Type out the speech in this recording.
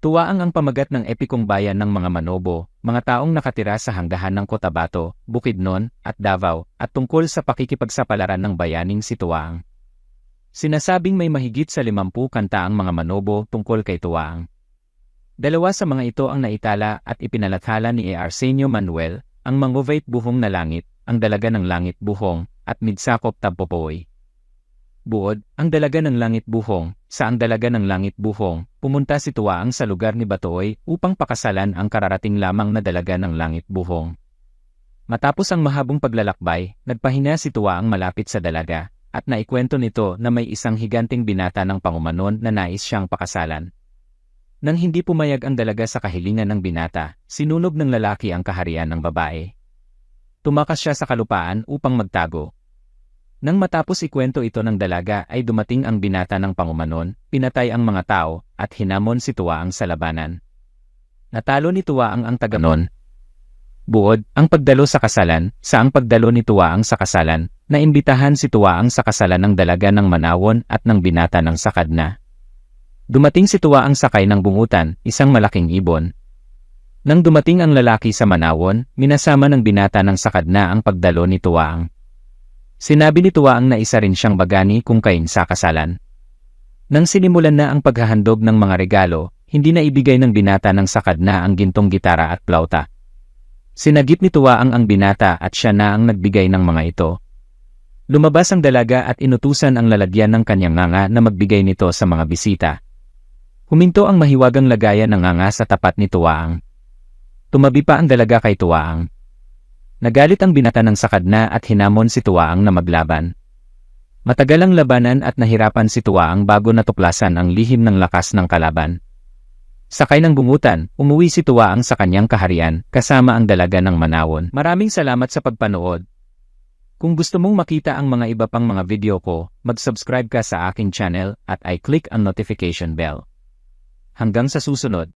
Tuwaang ang pamagat ng epikong bayan ng mga Manobo, mga taong nakatira sa hanggahan ng Cotabato, Bukidnon, at Davao, at tungkol sa pakikipagsapalaran ng bayaning si Tuwaang. Sinasabing may mahigit sa 50 kanta ang mga Manobo tungkol kay Tuwaang. Dalawa sa mga ito ang naitala at ipinalathala ni Arsenio Manuel, ang Manguvait Buhong na Langit, ang Dalaga ng Langit Buhong, at Midsakop Tabpopoy. Buod, ang Dalaga ng Langit Buhong. Sa ang Dalaga ng Langit Buhong, pumunta si Tuwaang sa lugar ni Batoy upang pakasalan ang kararating lamang na Dalaga ng Langit Buhong. Matapos ang mahabang paglalakbay, nagpahinga si Tuwaang malapit sa Dalaga, at naikwento nito na may isang higanting binata ng pangumanon na nais siyang pakasalan. Nang hindi pumayag ang Dalaga sa kahilingan ng binata, sinunog ng lalaki ang kaharian ng babae. Tumakas siya sa kalupaan upang magtago. Nang matapos ikwento ito ng Dalaga ay dumating ang binata ng pangumanon, pinatay ang mga tao, at hinamon si Tuwaang sa labanan. Natalo ni Tuwaang ang taganon. Buod, ang pagdalo sa kasalan, sa ang pagdalo ni Tuwaang sa kasalan, naimbitahan si Tuwaang sa kasalan ng Dalaga ng Manawon at ng binata ng Sakadna. Dumating si Tuwaang sakay ng bungutan, isang malaking ibon. Nang dumating ang lalaki sa Manawon, minasama ng binata ng Sakadna ang pagdalo ni Tuwaang. Sinabi ni Tuwaang na isa rin siyang bagani kung kain sa kasalan. Nang sinimulan na ang paghahandog ng mga regalo, hindi na ibigay ng binata ng Sakadna ang gintong gitara at plauta. Sinagip ni Tuwaang ang binata at siya na ang nagbigay ng mga ito. Lumabas ang Dalaga at inutusan ang lalagyan ng kanyang nganga na magbigay nito sa mga bisita. Huminto ang mahiwagang lagayan ng nganga sa tapat ni Tuwaang. Tumabi pa ang Dalaga kay Tuwaang. Nagalit ang binata ng Sakadna at hinamon si Tuwaang na maglaban. Matagal ang labanan at nahirapan si Tuwaang bago natuklasan ang lihim ng lakas ng kalaban. Sakay ng bungutan, umuwi si Tuwaang sa kanyang kaharian, kasama ang Dalaga ng Manawon. Maraming salamat sa pagpanood. Kung gusto mong makita ang mga iba pang mga video ko, mag-subscribe ka sa aking channel at i-click ang notification bell. Hanggang sa susunod.